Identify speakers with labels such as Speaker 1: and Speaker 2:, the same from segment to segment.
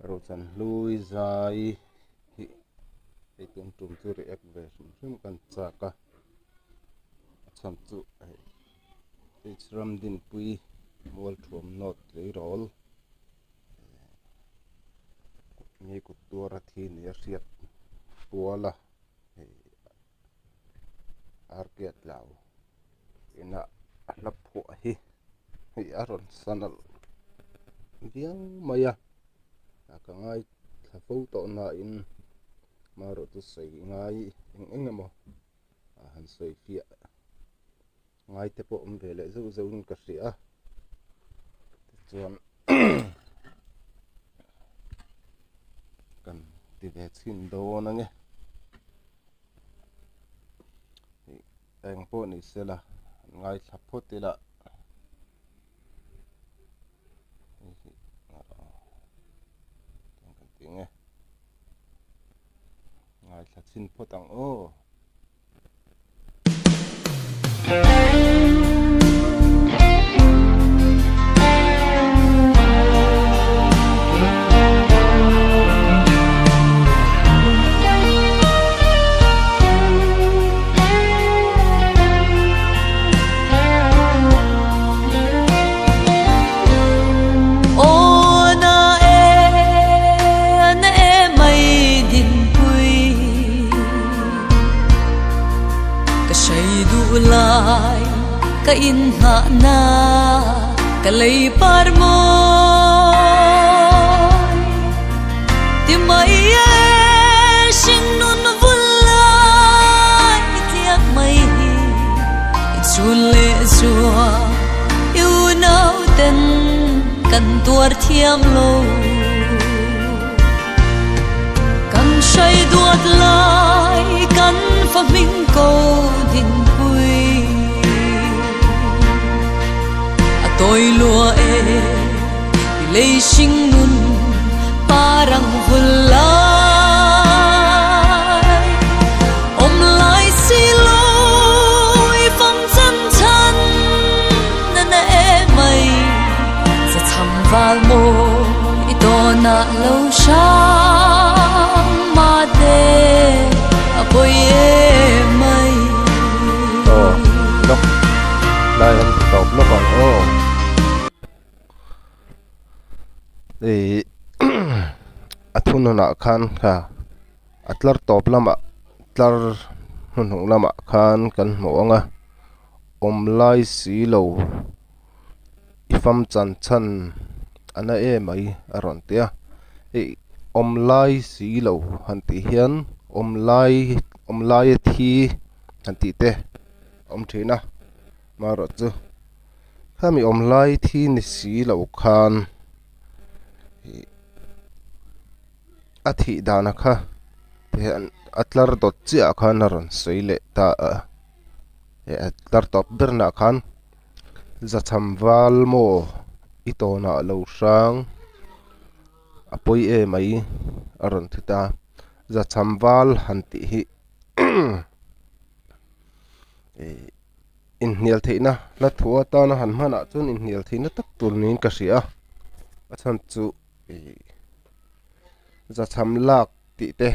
Speaker 1: Rochanhlui zai hi tum chu react ve rim kan chaka cham chu ram din pui mol thum not le rol ni ku tura thi ni riat puala arket lau ina lap phu hi aron sanal viang maya ka ngai thafo to na in maro tu sei ngai engemo han sei fia ngai te po vele zo zo ka ria chuan kan ti ve chin do na nge eng po ni sela ngai thapo te la kan ti nge ngai thachin po tang o
Speaker 2: lại ka in hạ na ka lấy par môi tim mai sinh nun vun lại tiếc mây chun lệ chua yêu nao tên cần tuột thiam lâu cần say đuột lại cần phá minh câu đình tôi lúa lấy sinh nun parang vulai lại xì lối phong chân chân nana mày sẽ thầm vào môi to na lâu sáng mà thế bôi mày
Speaker 1: lúc đây anh tập lúc còn ô thì athun na khan kha atlar top lama tlar hun lama khan kan moanga omlai si lo ifam chan chan ana e mai aron tia e omlai si lo han ti hian omlai thi han ti te om thina maro chu khami omlai thi ni si lo khan athi dana kha te atlar dot chia khan aron soile ta atlar top berna khan zatham wal mo itona lo sang apoi e mai aron thita zatham wal hanti hi in hnial theina la thua ta na han mana chun in hnial theina tak tur nin ka ria achan chu zatham lak ti te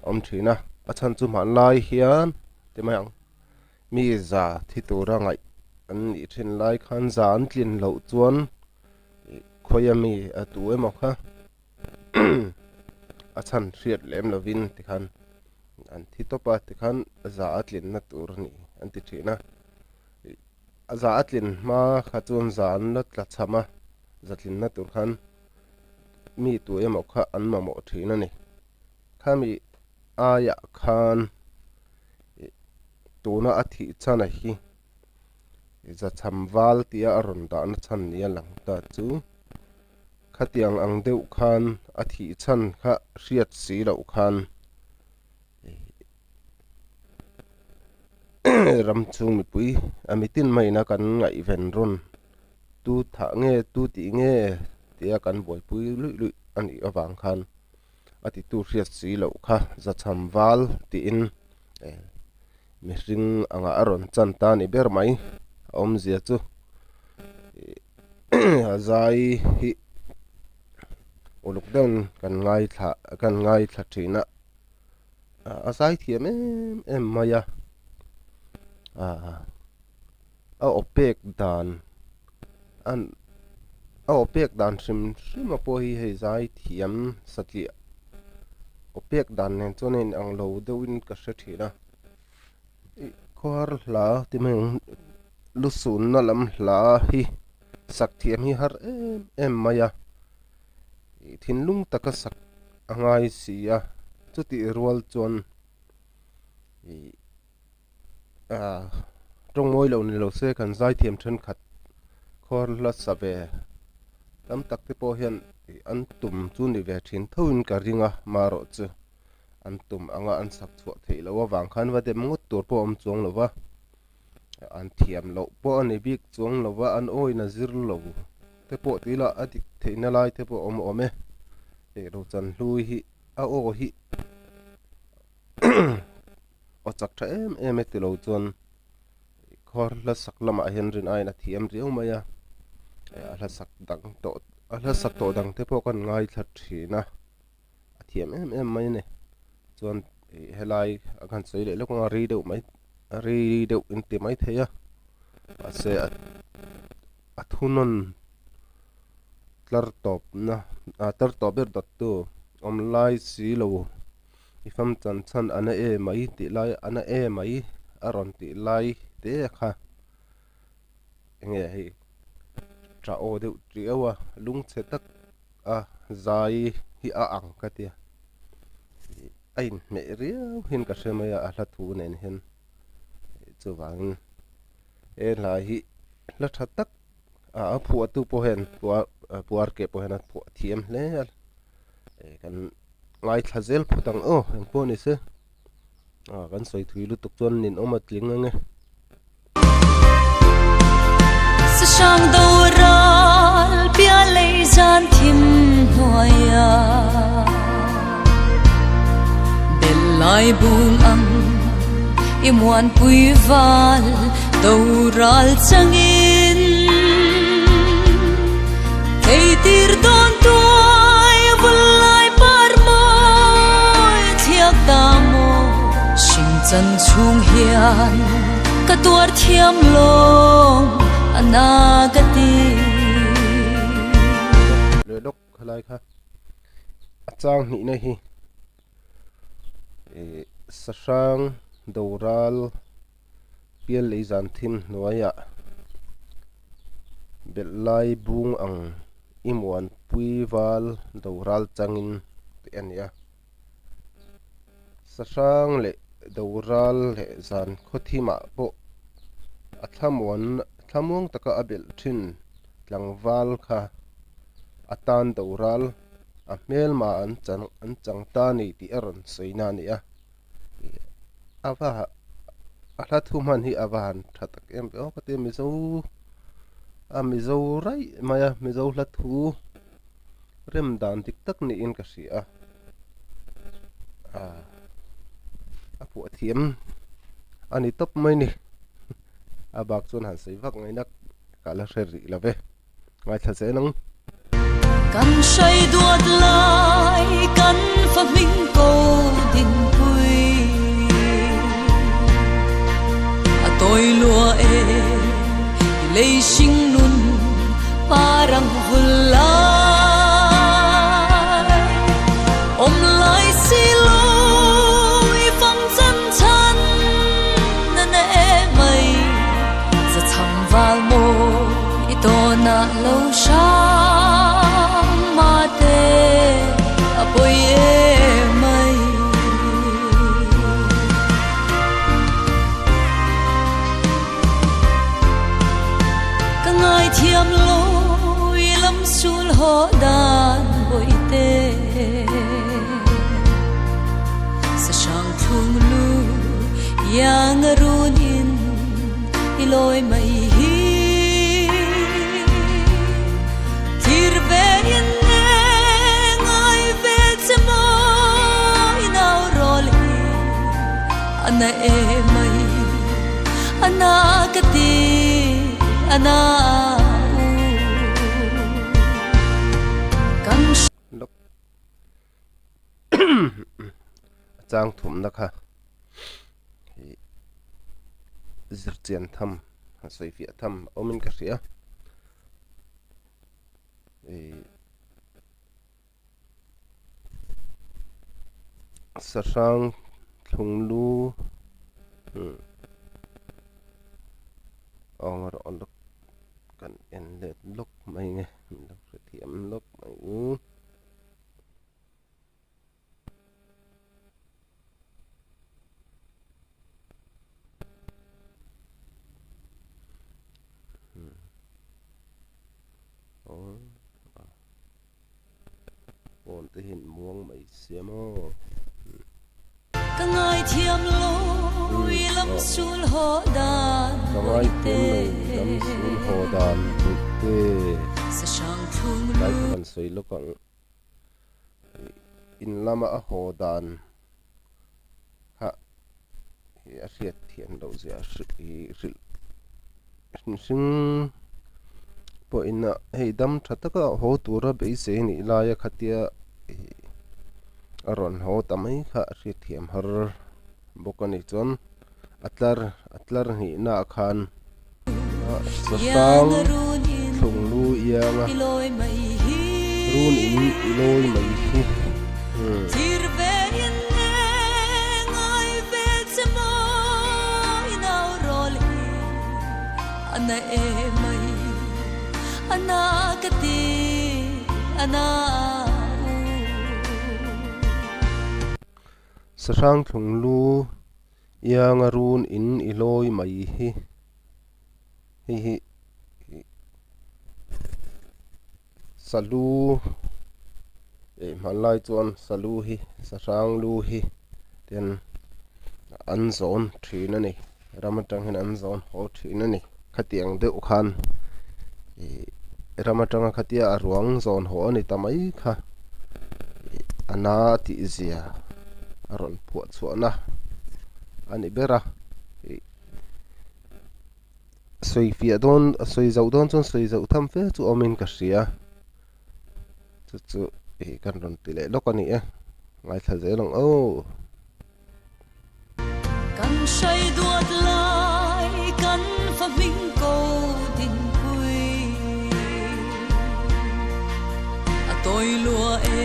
Speaker 1: om thina achan chu man lai hian te mayang mi za thi tura ngai an ni thin lai khan zan tlin lo chuan khoyami atu emo kha achan riat lem lovin ti khan an thi topa ti khan za atlin na tur ni an ti thina za atlin ma kha chun zan na tla chama zatlin na tur khan mi tu emo kha an ma mo thina ni khami aya khan tuna athi chana hi za chamwal tia aron da na chan nia lang ta chu khatiang ang deuh khan athi chan kha riat si lo khan ram chung mi pui amitin mai na kan ngai ven ron tu tha nge tu ti nge tia kan boi pui lui lui ani awang khan ati tu riat si lo kha za chamwal ti in mi ring anga aron chan ta ni ber mai om zia chu azai hi uluk den kan ngai thla thina asai thiam em maya a opek dan an a opek dan sim a po hi hei zai thiam sati opek dan nen chonin ang lo deuin ka hre thina khwar hla timeng lusun na lam hla hi sak thiam hi har em maya thin lung taka sak angai sia chuti rual chon trong moi lo ni lo se kan zai thiam then khat khor la save tam tak te po hian an tum chu ni ve thin thoin ka ringa maro chu an tum anga an sak chua thei lo wa wang khan wa de ngut tur po om chuang lo wa an thiam lo po ani bik chuang lo wa an oi na zir lo te po ti la adik theina lai te po om ome Rochanhlui hi a o hi o chak tha em ti lo chon khor la sak lama hian rin ai na thiam riu maya a la sak to dang te po kan ngai thla thina a thiam em mai ne chon helai a kan sei le lo nga ri deuh in ti mai theya a se a thunon tlar top na tar top ber dot tu om lai si lo ifam chan chan ana e mai ti lai ana e mai aron ti lai te kha nge hi tra o deuh triawa lung che tak a zai hi a ang ka tia ain me riau hin ka semaya a hla thu nen hen chuwang e la hi la tha tak a phu tu po hen puar ke po hen phu thiam hle kan ngai thla zel phutang en po ni se kan soi thui lu tuk chon nin oma tling nge
Speaker 2: sa sang do ral pia lei zan thim hoya bel lai bung ang imuan pui val do ral changin thei tir don tuai vulai par moi thiak ta mo sing chan chung hian ka tuar thiam long anagati
Speaker 1: le dok khalai kha achang ni na hi sa sang doral piel le zan thin noya belai bung ang imuan puiwal doral changin te ania sa sang le doral le zan khothima po thamong taka abel thin tlangwal kha atan doral a mel ma an chang ta ni ti aron soina ni awa ala thuman hi awan thatak em o kate mi zo rai maya mi zo hla thu rem dan tik tak ni in ka sia a pu thiam ani top mai ni a bak chon han sei vak ngai nak kala hre lave ngai thla se nang
Speaker 2: kan say duat lai kan fa hming ko din pui a toi lua e lei sing nun parang vulai om lai si lo i fam chan chan na na e mai za cham val mo i to na lo sha ma te apoi e mai ka ngai thiam loi lam sul ho dan boi te sa sang thung lu yang run in iloi mai hi tir ve in ngai ve chmo inau rol hi ana e mai ana kati ana kan
Speaker 1: lok chang thum na kha zirchian tham soifia tham omin ka ria sarang thunglu ongor on lok kan en le lok mai nge lok thiam lok mai ôn tới hình muông mày xem ô
Speaker 2: cả ngày thiam lối lắm sul hồ đàn
Speaker 1: ngày thiam lối lắm sul hồ đàn tê
Speaker 2: sa sang thung
Speaker 1: lại còn soi lúc còn in lama hồ đàn ha a riết thiền đâu ra sinh po in hei dam thataka ho tura be se ni la ya khatia aron ho tamai kha ri thiam har bokani chon atlar ni na khan sang thung lu yang
Speaker 2: iloi mai hi
Speaker 1: run in iloi mai hi
Speaker 2: tir ve in ngai ve chmo inau rol ana e mai ana kati ana
Speaker 1: sarang thung lu yang run in iloi mai hi salu malai chuan salu hi sarang lu hi ten an zone thina ni ramatang hin an zone ho thina ni khatiang de khan ramatanga khatia arwang zone ho ani tamai kha ana ti zia aron puat chuana ani bera soi fia don soi zau don chon soi zau tham fe chu omin ka ria chu kan ron ti le lokani ngai thal ze long o
Speaker 2: kan sai duat lai kan fa minh ko din pui a toi lua e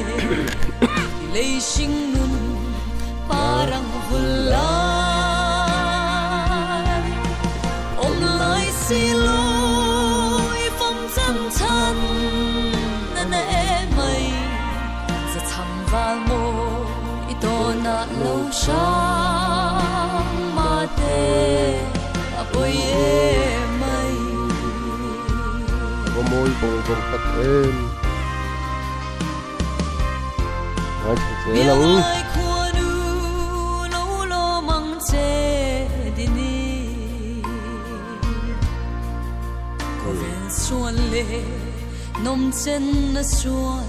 Speaker 2: lei sing nun parang vulai om lai si loi phong chân chân na e mai za cham va mo i to na lo sha ma te a poi e mai
Speaker 1: có môi bông bông tắt em nói thế lắm
Speaker 2: xuân lệ nôm chân na xuân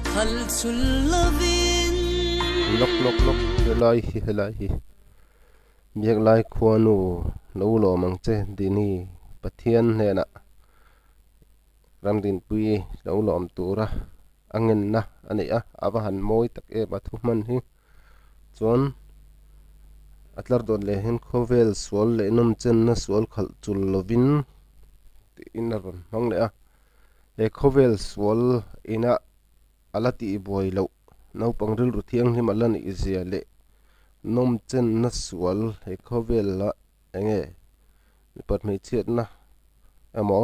Speaker 2: khal chul lavin
Speaker 1: lok helai miếng lai khuanu nấu lò mang che dini pathian he na ram din pui nấu lòm tura angin na ani ava han moi tak e bathu man hi chon atlar don le hin khovel sol le nom chen na sol khal chul lovin inaron mang le e khovel sol ina alati boy lo no pangril ru thiang hi malan izia le nom chen na sol e khovel la enge pat me chet na amo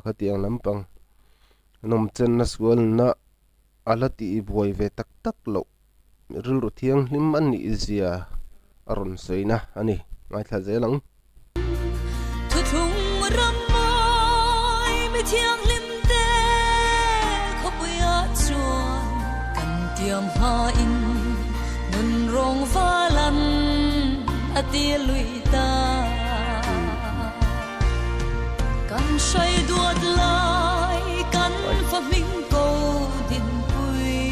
Speaker 1: ka tiang lampang nom chen na sol na alati boy ve tak tak lo ril ru thiang hlim an ni izia aron soina ani ngai thla zelang
Speaker 2: thu thung ram thiang lim te khopuya chuan kan tiam ha in nun rong valan atia luita kan sai duat lai kan fa minh ko din pui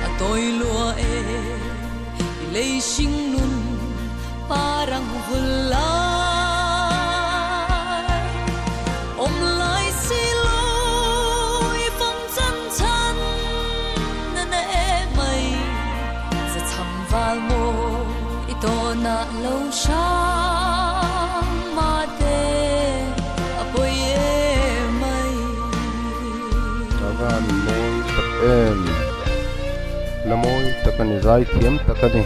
Speaker 2: a toi lua e lei sing nun parang vulai
Speaker 1: em lamoi takani zai thiam takani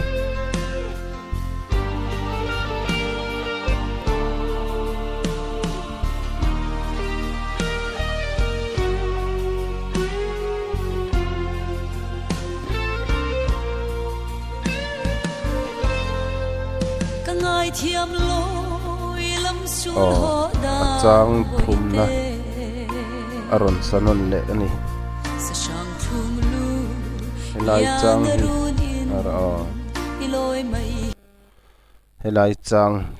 Speaker 2: ngai thiam loi lam sul ho da
Speaker 1: chang thum na aron sanon le ani
Speaker 2: sa sang thum lu
Speaker 1: helai chang ara
Speaker 2: iloi mai
Speaker 1: helai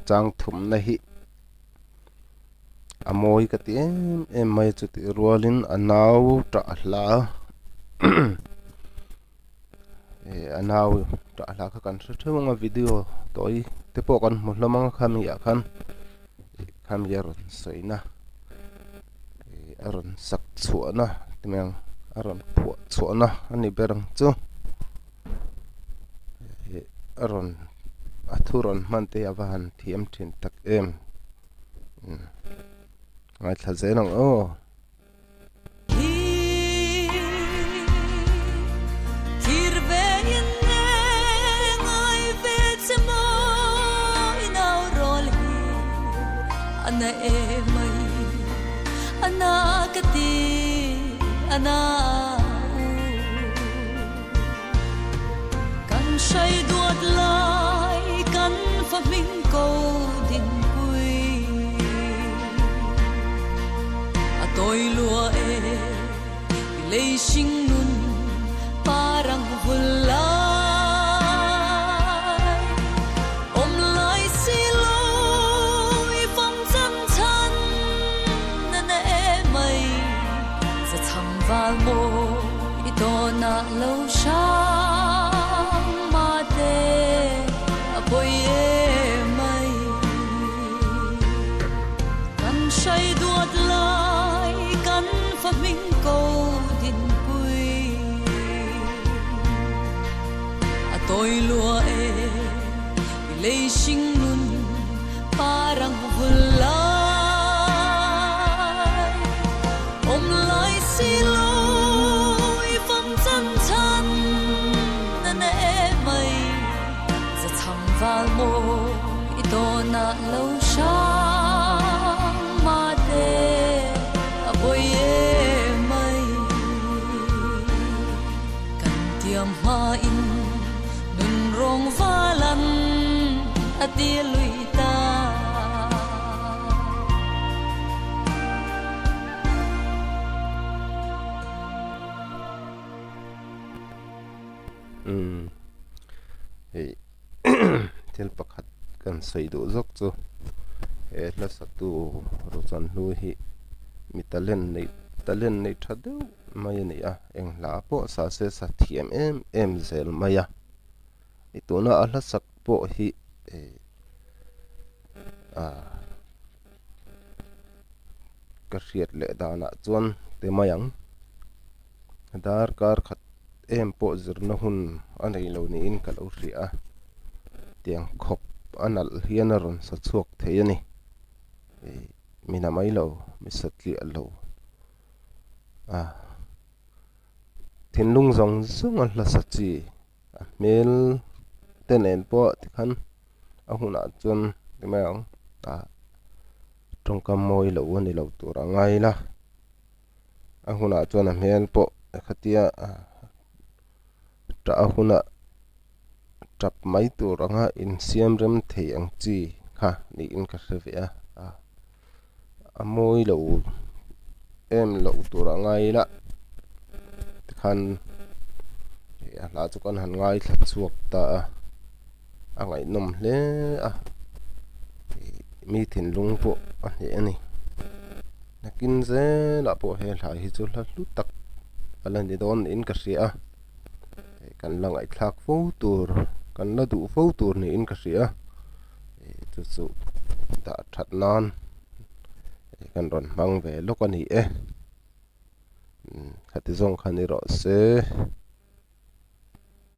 Speaker 1: chang thum na hi amoi ka ti em mai chu ti rualin anaw ta hla anaw ta hla ka kan thunga video toi te po kan mulamang khami ya kham yaron soina aron sak chuana timang aron phu chuana ani berang chu aron athuron mante awan thiam thin tak em ngai thla zenang o
Speaker 2: ana emai ana kati ana kan sai duat lai kan fa minh ko din kui a toi lua e lei sing nun parang vulla mo ito na lâu sang ma te apoy mai kan say duat lai kan fa minh ko din kui atoy lua e lei sing nun parang vulla val mo ito na lâu sang ma te apoy mai kan tiam ma in nun rong valan ati lui ta
Speaker 1: hey tel pakhat kan sei do zok chu la satu Rochanhlui hi mi talen nei thadu mai ni a eng la po sa se sa thiam em zel maya ituna ala sak po hi ka riat le dana chuan te mayang dar kar khat em po zirna hun anei lo ni in kalo ria tiang khop anal hian aron sa chuak theiani mina mai lo mi satli alo thinlung zong zung al la sa chi mel tenen po tikhan ahuna chun timang tongkam moi lo ani lo tura ngai la ahuna chun a mel po khatia ta ahuna trap mai tu ranga in siam rem thei ang chi kha ni in ka hreya amoi lo em lo tu rangai la khan la chu kan han ngai thla chuak ta angai nom hle mi thin lung po ani nakin ze la po he lai hi chu la lu tak alan ni don in ka hria kan langai thlak fo tur kan la du fo tur ni in ka hria chu da that nan kan ron mang ve lo kan hi khati zong khani ro se